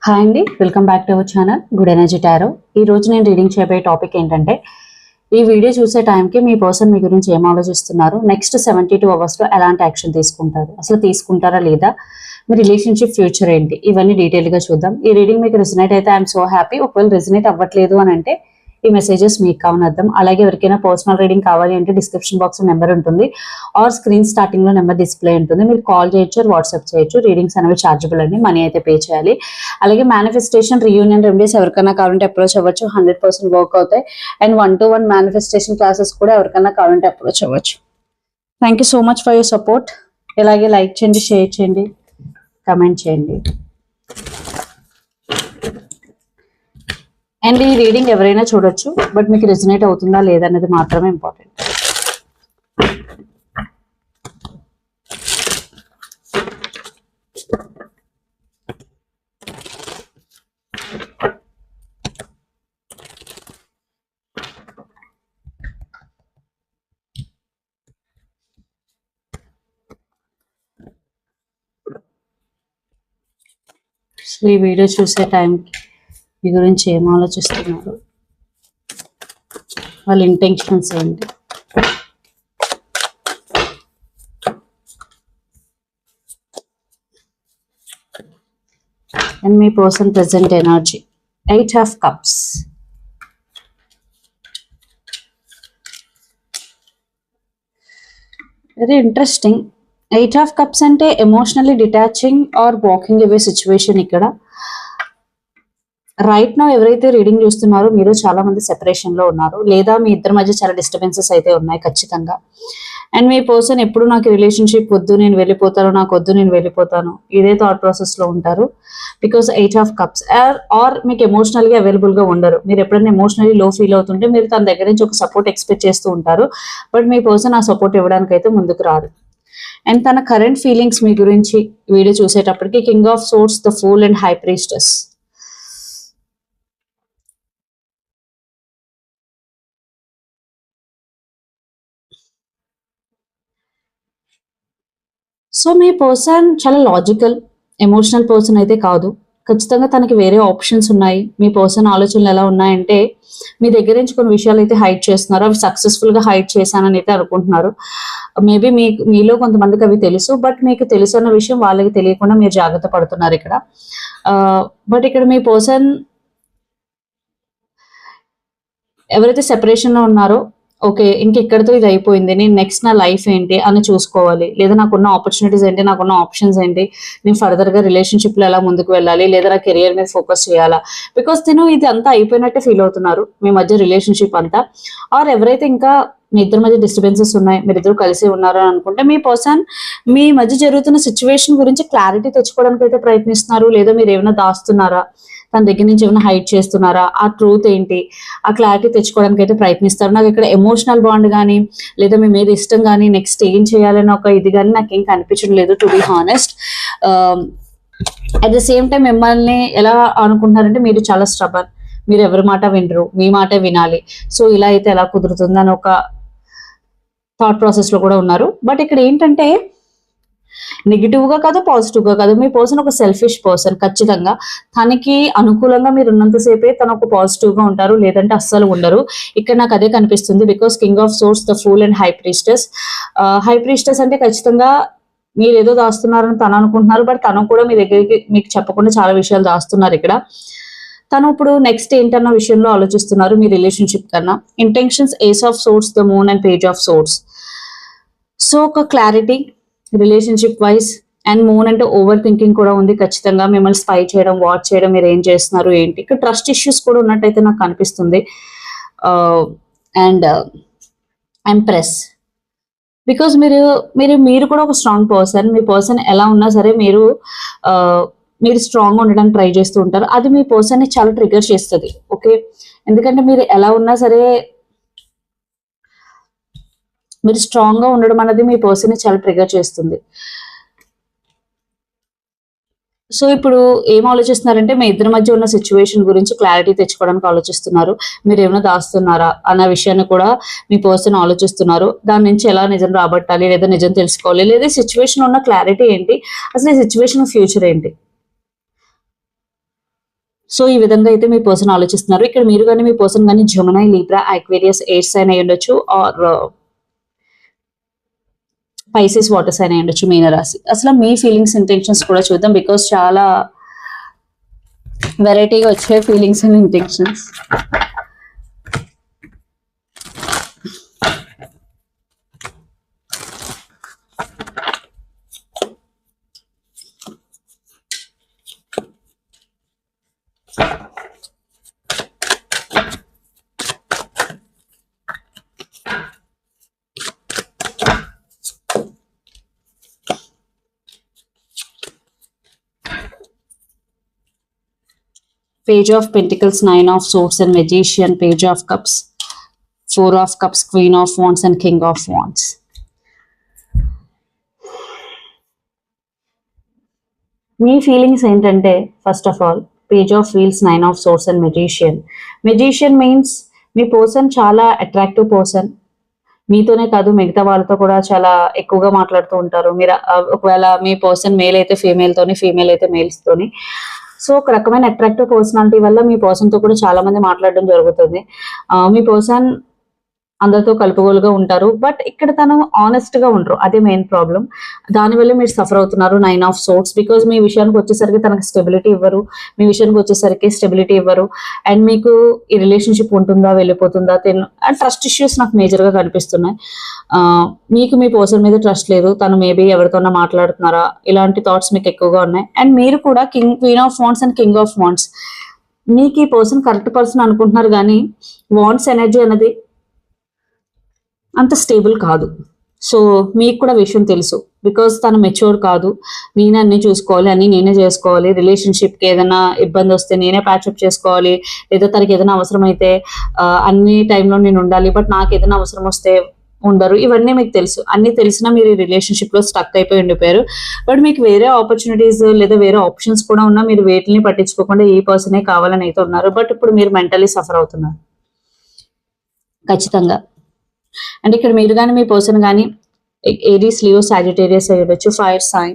Hi అండి, welcome back to our channel good energy tarot. ఈ రోజు నేను రీడింగ్ చేయబోయే టాపిక్ ఏంటంటే, ఈ వీడియో చూసే టైంకి మీ పర్సన్ మీ గురించి ఏం ఆలోచిస్తున్నారు, నెక్స్ట్ 72 అవర్స్లో ఎలాంటి యాక్షన్ తీసుకుంటారు, అసలు తీసుకుంటారా లేదా, మీ రిలేషన్షిప్ ఫ్యూచర్ ఏంటి, ఇవన్నీ డీటెయిల్గా చూద్దాం. ఈ రీడింగ్ మీకు రెసినేట్ అయితే ఐఎమ్ సో హ్యాపీ. ఒకవేళ రెసినేట్ అవ్వట్లేదు అని అంటే ఈ మెసేజెస్ మీకు కావని అర్థం. అలాగే ఎవరికైనా పర్సనల్ రీడింగ్ కావాలి అంటే డిస్క్రిప్షన్ బాక్స్ లో నెంబర్ ఉంటుంది, ఆర్ స్క్రీన్ స్టార్టింగ్ లో నెంబర్ డిస్ప్లే ఉంటుంది. మీరు కాల్ చేయొచ్చు, వాట్సాప్ చేయొచ్చు. రీడింగ్స్ అనేవి చార్జబుల్ అండి, మనీ అయితే పే చేయాలి. అలాగే మేనిఫెస్టేషన్, రీయూనియన్ రెమెడీస్ ఎవరికైనా కావాలంటే అప్రోచ్ అవ్వచ్చు, 100% వర్క్ అవుతాయి. అండ్ 1-to-1 మేనిఫెస్టేషన్ క్లాసెస్ కూడా ఎవరికైనా కావాలంటే అప్రోచ్ అవ్వచ్చు. Thank you so much for your support. ఇలాగే లైక్ చేయండి, షేర్ చేయండి, కమెంట్ చేయండి. అండ్ ఈ రీడింగ్ ఎవరైనా చూడొచ్చు, బట్ మీకు రెజినేట్ అవుతుందా లేదా అనేది మాత్రమే ఇంపార్టెంట్. సో ఈ వీడియో చూసే టైంకి మీ గురించి ఏం ఆలోచిస్తున్నారు, వాళ్ళ ఇంటెన్షన్స్ ఏంటి, అండ్ మీ person present energy. 8 of Cups. Very interesting. 8 of Cups అంటే emotionally detaching or walking away situation. ఇక్కడ రైట్ నౌ ఎవరైతే రీడింగ్ చూస్తున్నారో మీరు చాలా మంది సెపరేషన్ లో ఉన్నారు, లేదా మీ ఇద్దరి మధ్య చాలా డిస్టర్బెన్సెస్ అయితే ఉన్నాయి ఖచ్చితంగా. అండ్ మీ పర్సన్ ఎప్పుడు నాకు రిలేషన్షిప్ వద్దు, నేను వెళ్ళిపోతాను, నాకు వద్దు, నేను వెళ్ళిపోతాను, ఇదే థాట్ ప్రాసెస్ లో ఉంటారు. బికాస్ 8 of Cups ఆర్ మీకు ఎమోషనల్ గా అవైలబుల్ గా ఉండరు. మీరు ఎప్పుడైనా ఎమోషనల్లీ లో ఫీల్ అవుతుంటే మీరు తన దగ్గర నుంచి ఒక సపోర్ట్ ఎక్స్పెక్ట్ చేస్తూ ఉంటారు, బట్ మీ పర్సన్ ఆ సపోర్ట్ ఇవ్వడానికి అయితే ముందుకు రారు. అండ్ తన కరెంట్ ఫీలింగ్స్ మీ గురించి వీడియో చూసేటప్పటికి king of swords, the fool and high priestess. So me person చాలా లాజికల్, ఎమోషనల్ పర్సన్ అయితే కాదు. ఖచ్చితంగా తనకి వేరే ఆప్షన్స్ ఉన్నాయి. మీ పర్సన్ ఆలోచనలు ఎలా ఉన్నాయంటే, మీ దగ్గర నుంచి కొన్ని విషయాలు అయితే హైడ్ చేస్తున్నారు, అవి సక్సెస్ఫుల్ గా హైడ్ చేశానని అయితే అనుకుంటున్నారు. మేబీ మీలో కొంతమందికి అవి తెలుసు, బట్ మీకు తెలుసు అన్న విషయం వాళ్ళకి తెలియకుండా మీరు జాగ్రత్త పడుతున్నారు ఇక్కడ. బట్ ఇక్కడ మీ పర్సన్ ఎవరైతే సెపరేషన్ లో ఉన్నారో, ఓకే ఇంక ఇక్కడితో ఇది అయిపోయింది, నేను నెక్స్ట్ నా లైఫ్ ఏంటి అని చూసుకోవాలి, లేదా నాకున్న ఆపర్చునిటీస్ ఏంటి, నాకున్న ఆప్షన్స్ ఏంటి, నేను ఫర్దర్ గా రిలేషన్షిప్ లో ఎలా ముందుకు వెళ్ళాలి, లేదా నా కెరియర్ మీద ఫోకస్ చేయాలా. బికాస్ నేను ఇది అంతా అయిపోయినట్టే ఫీల్ అవుతున్నారు మీ మధ్య రిలేషన్షిప్ అంతా. ఆర్ ఎవరైతే ఇంకా మీ ఇద్దరి మధ్య డిస్టర్బెన్సెస్ ఉన్నాయి, మీరిద్దరు కలిసి ఉన్నారు అని అనుకుంటే, మీ పర్సన్ మీ మధ్య జరుగుతున్న సిచ్యువేషన్ గురించి క్లారిటీ తెచ్చుకోవడానికి అయితే ప్రయత్నిస్తున్నారు, లేదా మీరు ఏమైనా దాస్తున్నారా, తన దగ్గర నుంచి ఏమైనా హైడ్ చేస్తున్నారా, ఆ ట్రూత్ ఏంటి, ఆ క్లారిటీ తెచ్చుకోవడానికి అయితే ప్రయత్నిస్తారు. నాకు ఇక్కడ ఎమోషనల్ బాండ్ కానీ, లేదా మీ మీద ఇష్టం కానీ, నెక్స్ట్ ఏం చేయాలని ఒక ఇది కానీ నాకేం కనిపించడం లేదు, to be honest. At the same time మిమ్మల్ని ఎలా అనుకుంటున్నారంటే, మీరు చాలా స్ట్రబన్, మీరు ఎవరి మాట వినరు, మీ మాటే వినాలి, సో ఇలా అయితే ఎలా కుదురుతుంది అని ఒక థాట్ ప్రాసెస్ లో కూడా ఉన్నారు. బట్ ఇక్కడ ఏంటంటే, నెగిటివ్ గా కాదు, పాజిటివ్ గా కాదు, మీ పర్సన్ ఒక సెల్ఫిష్ పర్సన్. ఖచ్చితంగా తనకి అనుకూలంగా మీరు ఉన్నంతసేపే తను ఒక పాజిటివ్ గా ఉంటారు, లేదంటే అస్సలు ఉండరు. ఇక్కడ నాకు అదే కనిపిస్తుంది. Because king of swords, the fool and high priestess. High priestess అంటే ఖచ్చితంగా మీరు ఏదో దాస్తున్నారని తను అనుకుంటున్నారు, బట్ తను కూడా మీ దగ్గరికి మీకు చెప్పకుండా చాలా విషయాలు దాస్తున్నారు ఇక్కడ. తను ఇప్పుడు నెక్స్ట్ ఏంటన్న విషయంలో ఆలోచిస్తున్నారు మీ రిలేషన్షిప్ కన్నా. Intentions, ace of swords, the moon and page of swords. So ఒక clarity relationship wise. And moon అంటే ఓవర్ థింకింగ్ కూడా ఉంది ఖచ్చితంగా. మిమ్మల్ని స్పై చేయడం, వాచ్ చేయడం, మీరు ఏం చేస్తున్నారు ఏంటి. ఇక్కడ ట్రస్ట్ ఇష్యూస్ కూడా ఉన్నట్టయితే నాకు కనిపిస్తుంది. అండ్ ఎంప్రెస్, బికాస్ మీరు మీరు మీరు కూడా ఒక స్ట్రాంగ్ పర్సన్. మీ పర్సన్ ఎలా ఉన్నా సరే మీరు స్ట్రాంగ్ ఉండడానికి ట్రై చేస్తూ ఉంటారు. అది మీ పర్సన్ ని చాలా ట్రిగర్ చేస్తుంది. ఓకే, ఎందుకంటే మీరు ఎలా ఉన్నా సరే మీరు స్ట్రాంగ్ గా ఉండడం అనేది మీ పర్సన్ ని చాలా ట్రిగర్ చేస్తుంది. సో ఇప్పుడు ఏం ఆలోచిస్తున్నారంటే, మీ ఇద్దరి మధ్య ఉన్న సిచ్యువేషన్ గురించి క్లారిటీ తెచ్చుకోవడానికి ఆలోచిస్తున్నారు. మీరు ఏమైనా దాస్తున్నారా అన్న విషయాన్ని కూడా మీ పర్సన్ ఆలోచిస్తున్నారు. దాని నుంచి ఎలా నిజం రాబట్టాలి, లేదా నిజం తెలుసుకోవాలి, లేదా సిచ్యువేషన్ ఉన్న క్లారిటీ ఏంటి, అసలు ఈ సిచ్యువేషన్ ఫ్యూచర్ ఏంటి. సో ఈ విధంగా అయితే మీ పర్సన్ ఆలోచిస్తున్నారు. ఇక్కడ మీరు కానీ మీ పర్సన్ కానీ Gemini, Libra, Aquarius, air sign అయి ఉండొచ్చు, ఆర్ పైసెస్ వాటర్ సైన్ అయి ఉండొచ్చు మీనరాశి. అసలు మీ ఫీలింగ్స్ ఇంటెన్షన్స్ కూడా చూద్దాం, బికాస్ చాలా వెరైటీగా వచ్చాయి feelings and intentions. Page of Pentacles, Nine of Swords and Magician, Page of Cups, Four of Cups, Queen of Wands and King of Wands. మీ ఫీలింగ్స్ ఏంటంటే first of all page of wheels, nine of swords and magician. Magician means మీ person చాలా attractive person. మీతోనే కాదు మిగతా వాళ్ళతో కూడా చాలా ఎక్కువగా మాట్లాడుతూ ఉంటారు. మీరు ఒకవేళ మీ పర్సన్ మేల్ అయితే ఫీమేల్ తోని, ఫీమేల్ అయితే మేల్స్ తోని. సో ఒక రకమైన అట్రాక్టివ్ పర్సనాలిటీ వల్ల మీ పర్సన్ తో కూడా చాలా మంది మాట్లాడడం జరుగుతుంది. మీ పర్సన్ అందరితో కలుపుగోలుగా ఉంటారు, బట్ ఇక్కడ తను ఆనెస్ట్ గా ఉండరు. అదే మెయిన్ ప్రాబ్లం. దానివల్ల మీరు సఫర్ అవుతున్నారు. నైన్ ఆఫ్ సోర్స్, బికాజ్ మీ విషయానికి వచ్చేసరికి తనకు స్టెబిలిటీ ఇవ్వరు, మీ విషయానికి వచ్చేసరికి స్టెబిలిటీ ఇవ్వరు. అండ్ మీకు ఈ రిలేషన్షిప్ ఉంటుందా, వెళ్ళిపోతుందా, అండ్ ట్రస్ట్ ఇష్యూస్ నాకు మేజర్ గా కనిపిస్తున్నాయి. మీకు మీ పర్సన్ మీద ట్రస్ట్ లేదు, తను మేబీ ఎవరితోనా మాట్లాడుతున్నారా, ఇలాంటి థాట్స్ మీకు ఎక్కువగా ఉన్నాయి. అండ్ మీరు కూడా queen of wands and king of wands. మీకు ఈ పర్సన్ కరెక్ట్ పర్సన్ అనుకుంటున్నారు, కానీ వాండ్స్ ఎనర్జీ అనేది అంత స్టేబుల్ కాదు. సో మీకు కూడా విషయం తెలుసు, బికాస్ తను మెచ్యూర్ కాదు. నేనే అన్ని చూసుకోవాలి, అన్ని నేనే చేసుకోవాలి, రిలేషన్షిప్కి ఏదైనా ఇబ్బంది వస్తే నేనే ప్యాచప్ చేసుకోవాలి, లేదా తనకి ఏదైనా అవసరం అయితే అన్ని టైంలో నేను ఉండాలి, బట్ నాకు ఏదైనా అవసరం వస్తే ఉండరు. ఇవన్నీ మీకు తెలుసు. అన్ని తెలిసినా మీరు ఈ రిలేషన్షిప్ లో స్టక్ అయిపోయి ఉండిపోయారు. బట్ మీకు వేరే ఆపర్చునిటీస్ లేదా వేరే ఆప్షన్స్ కూడా ఉన్నా మీరు వేటిని పట్టించుకోకుండా ఈ పర్సనే కావాలని అయితే ఉన్నారు. బట్ ఇప్పుడు మీరు మెంటలీ సఫర్ అవుతున్నారు ఖచ్చితంగా. అంటే ఇక్కడ మీరు కానీ మీ పర్సన్ కానీ ఏరీస్, లియో, సాజిటేరియస్ అయి ఉండొచ్చు, fire sign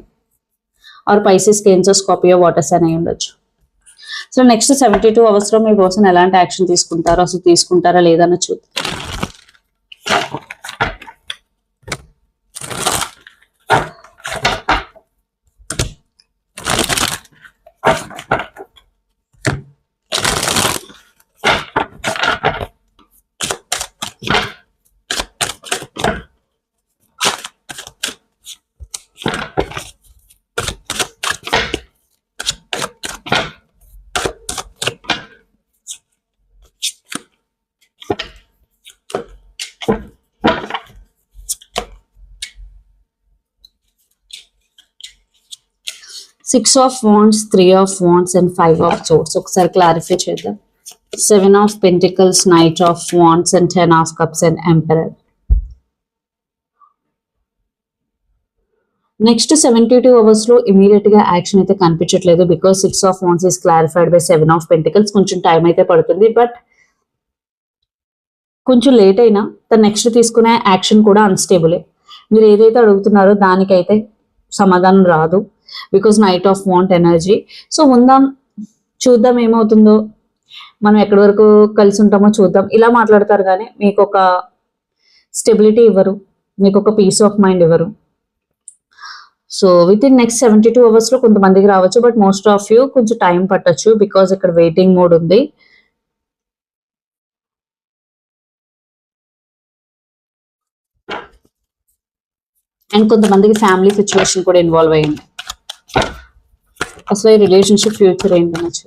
or Pisces, Cancer, Scorpio, water sign అయి ఉండొచ్చు. సో నెక్స్ట్ 72 అవర్స్ లో మీ పర్సన్ ఎలాంటి యాక్షన్ తీసుకుంటారో, అసలు తీసుకుంటారా లేదన్న చూద్దాం. Six of Wands, Three of Wands and Five of Swords. ఒకసారి క్లారిఫై చేద్దాం. Seven of Pentacles, Knight of Wands and Ten of Cups and Emperor. Next 72 hours లో ఇమీడియట్ గా యాక్షన్ అయితే కనిపించట్లేదు, because 6 of Wands is clarified by 7 of Pentacles. కొంచెం time అయితే పడుతుంది, but కొంచెం లేట్ అయినా తను నెక్స్ట్ తీసుకునే యాక్షన్ కూడా అన్స్టేబులే. మీరు ఏదైతే అడుగుతున్నారో దానికైతే సమాధానం రాదు, because knight of want energy. So ఉందాం, చూద్దాం ఏమవుతుందో, మనం ఎక్కడి వరకు కలిసి ఉంటామో చూద్దాం, ఇలా మాట్లాడతారు. కానీ మీకు ఒక స్టెబిలిటీ ఇవ్వరు, మీకు ఒక పీస్ ఆఫ్ మైండ్ ఇవ్వరు. So with in next 72 hours లో కొంతమందికి రావచ్చు, బట్ మోస్ట్ ఆఫ్ యూ కొంచెం టైం పట్టొచ్చు, బికాస్ ఇక్కడ వెయిటింగ్ మోడ్ ఉంది. అండ్ కొంతమందికి ఫ్యామిలీ సిచ్యువేషన్ కూడా ఇన్వాల్వ్ అయ్యింది. అసలు ఈ రిలేషన్షిప్ ఫ్యూచర్ ఏంటనొచ్చు.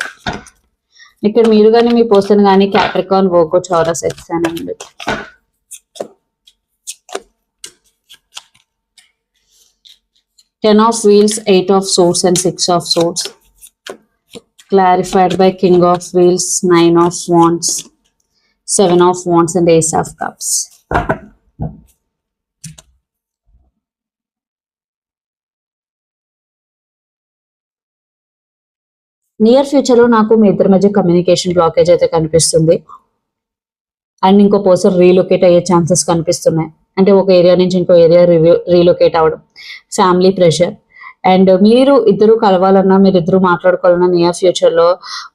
ఇక్కడ మీరు కానీ మీ పర్సన్ కానీ క్యాప్రికాన్, వర్గో, టారస్, ఎక్స్ అని ఉండొచ్చు. Ten of Wheels, Eight of Swords and Six of Swords. Clarified by King of Wheels, Nine of Wands, Seven of Wands and Ace of Cups. Near future లో నాకు మీ ఇద్దరి మధ్య communication blockage అయితే కనిపిస్తుంది. And ఇంకో person relocate అయ్యే chances కనిపిస్తున్నాయి. అంటే ఒక ఏరియా నుంచి ఇంకో ఏరియా రీలొకేట్ అవ్వడం, ఫ్యామిలీ ప్రెషర్, అండ్ మీరు ఇద్దరు కలవాలన్నా, మీరు ఇద్దరు మాట్లాడుకోవాలన్నా నియర్ ఫ్యూచర్ లో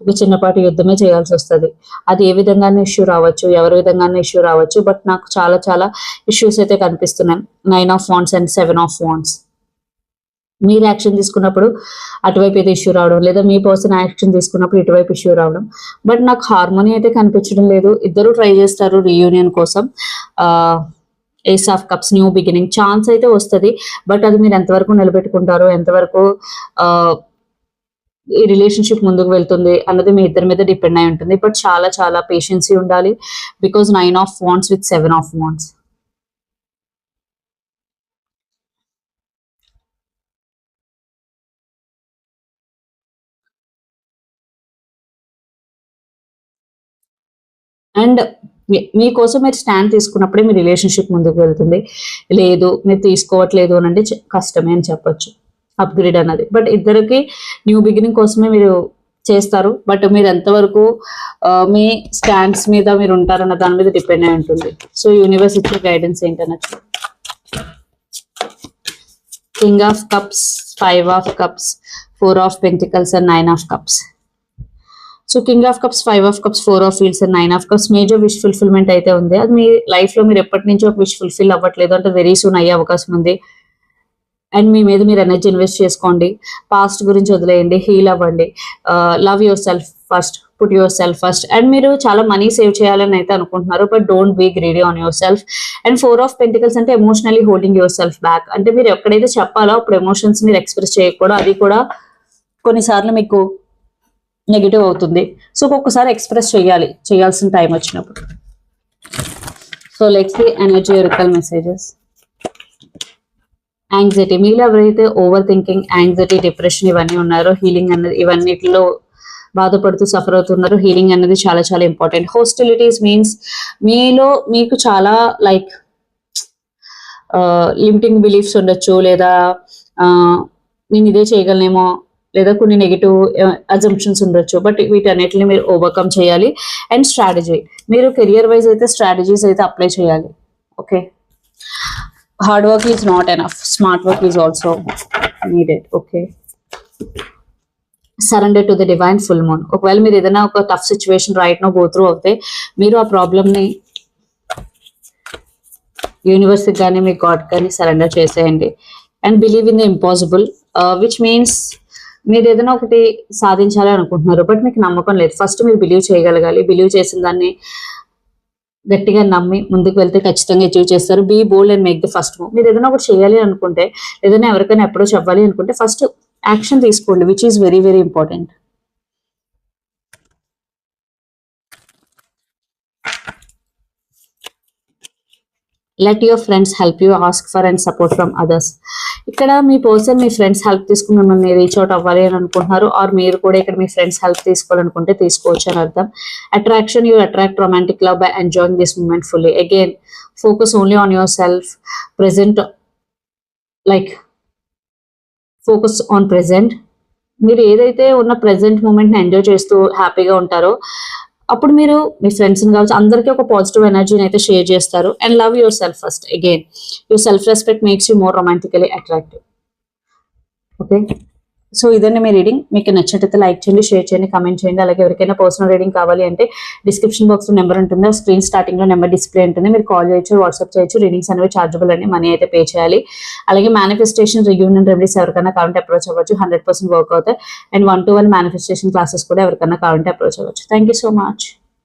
ఒక చిన్నపాటి యుద్ధమే చేయాల్సి వస్తుంది. అది ఏ విధంగానే ఇష్యూ రావచ్చు, ఎవరి విధంగానే ఇష్యూ రావచ్చు. బట్ నాకు చాలా చాలా ఇష్యూస్ అయితే కనిపిస్తున్నాయి. 9 of wands and 7 of wands. మీరు యాక్షన్ తీసుకున్నప్పుడు అటువైపు ఏదో ఇష్యూ రావడం, లేదా మీ పర్సన్ యాక్షన్ తీసుకున్నప్పుడు ఇటువైపు ఇష్యూ రావడం. బట్ నాకు హార్మోనీ అయితే కనిపించడం లేదు. ఇద్దరు ట్రై చేస్తారు రీయూనియన్ కోసం. Ace of cups, new beginning chance అయితే వస్తుంది. బట్ అది మీరు ఎంతవరకు నిలబెట్టుకుంటారో, ఎంతవరకు ఈ రిలేషన్షిప్ ముందుకు వెళ్తుంది అన్నది మీ ఇద్దరి మీద డిపెండ్ అయి ఉంటుంది. బట్ చాలా చాలా పేషెన్సీ ఉండాలి. Because 9 of wands with 7 of wands. And మీకోసం మీరు స్టాండ్ తీసుకున్నప్పుడే మీ రిలేషన్షిప్ ముందుకు వెళ్తుంది. లేదు మీరు తీసుకోవట్లేదు అని అంటే కష్టమే అని చెప్పొచ్చు అప్గ్రేడ్ అన్నది. బట్ ఇద్దరికి న్యూ బిగినింగ్ కోసమే మీరు చేస్తారు. బట్ మీరు ఎంతవరకు మీ స్టాండ్స్ మీద మీరు ఉంటారన్న దాని మీద డిపెండ్ అయి ఉంటుంది. సో యూనివర్స్ ఇచ్చే గైడెన్స్ ఏంటనొచ్చు. King of cups, 5 of cups, 4 of pentacles and 9 of cups. So king of cups, 5 of cups, 4 of wheels and 9 of cups major wish fulfilment అయితే ఉంది. అది మీ లైఫ్ లో మీరు ఎప్పటి నుంచో ఒక విష్ ఫుల్ఫిల్ అవ్వట్లేదు అంటే వెరీ సూన్ అయ్యే అవకాశం ఉంది. అండ్ మీ మీద మీరు ఎనర్జీ ఇన్వెస్ట్ చేసుకోండి. పాస్ట్ గురించి వదిలేయండి, హీల్ అవ్వండి. Love yourself first, put yourself first. And మీరు చాలా మనీ సేవ్ చేయాలని అయితే అనుకుంటున్నారు. But don't be greedy on your self. And 4 of pentacles అంటే emotionally holding yourself back. అంటే మీరు ఎక్కడైతే చెప్పాలో అప్పుడు ఎమోషన్స్ మీరు ఎక్స్ప్రెస్ చేయకూడదు. అది కూడా కొన్నిసార్లు మీకు నెగిటివ్ అవుతుంది. సో ఒక్కొక్కసారి ఎక్స్ప్రెస్ చేయాల్సిన టైం వచ్చినప్పుడు. So let's the energy oracle messages. Anxiety, మీలో ఎవరైతే ఓవర్ థింకింగ్, యాంగ్జైటీ, డిప్రెషన్ ఇవన్నీ ఉన్నారో, హీలింగ్ అన్నది ఇవన్నిటిలో బాధపడుతూ సఫర్ అవుతున్నారు. హీలింగ్ అనేది చాలా చాలా ఇంపార్టెంట్. హోస్టిలిటీస్ మీన్స్ మీలో మీకు చాలా లైక్ లిమిటింగ్ బిలీఫ్స్ ఉండొచ్చు, లేదా నేను ఇదే చేయగలనేమో, లేదా కొన్ని నెగిటివ్ అజంప్షన్స్ ఉండొచ్చు. బట్ వీటన్నిటిని మీరు ఓవర్కమ్ చేయాలి. అండ్ స్ట్రాటజీ, మీరు కెరియర్ వైజ్ అయితే స్ట్రాటజీస్ అయితే అప్లై చేయాలి. Okay, hard work is not enough, smart work is also needed. Okay, surrender to the divine full moon. ఒకవేళ మీరు ఏదైనా ఒక tough situation right no go through అవుతే మీరు ఆ ప్రాబ్లమ్ని యూనివర్స్కి కానీ మీ గాడ్ కానీ సరెండర్ చేసేయండి. And believe in the impossible, which means మీరు ఏదైనా ఒకటి సాధించాలి అనుకుంటున్నారు బట్ మీకు నమ్మకం లేదు. ఫస్ట్ మీరు బిలీవ్ చేయగలగాలి. బిలీవ్ చేసిన దాన్ని గట్టిగా నమ్మి ముందుకు వెళ్తే ఖచ్చితంగా అచీవ్ చేస్తారు. Be bold and make the first move. మీరు ఏదైనా ఒకటి చేయాలి అనుకుంటే, ఏదైనా ఎవరికైనా అప్రోచ్ అవ్వాలి అనుకుంటే ఫస్ట్ యాక్షన్ తీసుకోండి, which is very very important. Let your friends help you, ask for and support from others. ఇక్కడ మీ పర్సన్ మీ ఫ్రెండ్స్ హెల్ప్ తీసుకుని మిమ్మల్ని రీచ్ అవుట్ అవ్వాలి అని అనుకుంటున్నారు. ఆర్ మీరు కూడా ఇక్కడ మీ ఫ్రెండ్స్ హెల్ప్ తీసుకోవాలనుకుంటే తీసుకోవచ్చు అని అర్థం. Attraction, you attract romantic love by enjoying this moment fully. Again focus only on your self. Present, like focus on present. మీరు ఏదైతే ఉన్న ప్రెసెంట్ మూమెంట్ని ఎంజాయ్ చేస్తూ హ్యాపీగా ఉంటారో అప్పుడు మీరు మీ ఫ్రెండ్స్ని కావచ్చు అందరికీ ఒక పాజిటివ్ ఎనర్జీని అయితే షేర్ చేస్తారు. And love yourself first. Again your self respect makes you more romantically attractive. Okay, so ఇదండి మీ రీడింగ్. మీకు నచ్చినట్లయితే లైక్ చేయండి, షేర్ చేయండి, కమెంట్ చేయండి. అలాగే ఎవరికైనా పర్సనల్ రీడింగ్ కావాలి అంటే డిస్క్రిప్షన్ బాక్స్లో నెంబర్ ఉంటుంది, స్క్రీన్ స్టార్టింగ్లో నెంబర్ డిస్ప్లే ఉంటుంది. మీరు కాల్ చేయొచ్చు, వాట్సాప్ చేయొచ్చు. రీడింగ్స్ అనేవి చార్జబుల్ అండి, మనీ అయితే పే చేయాలి. అలాగే మేనిఫెస్టేషన్, రియూనియన్ రెమెడీస్ ఎవరికైనా కావాలంటే అప్రోచ్ అవ్వచ్చు, 100% వర్క్ అవుతాయి. అండ్ 1-to-1 మేనిఫెస్టేషన్ క్లాసెస్ కూడా ఎవరికైనా కావాలంటే అప్రోచ్ అవ్వచ్చు. Thank you so much.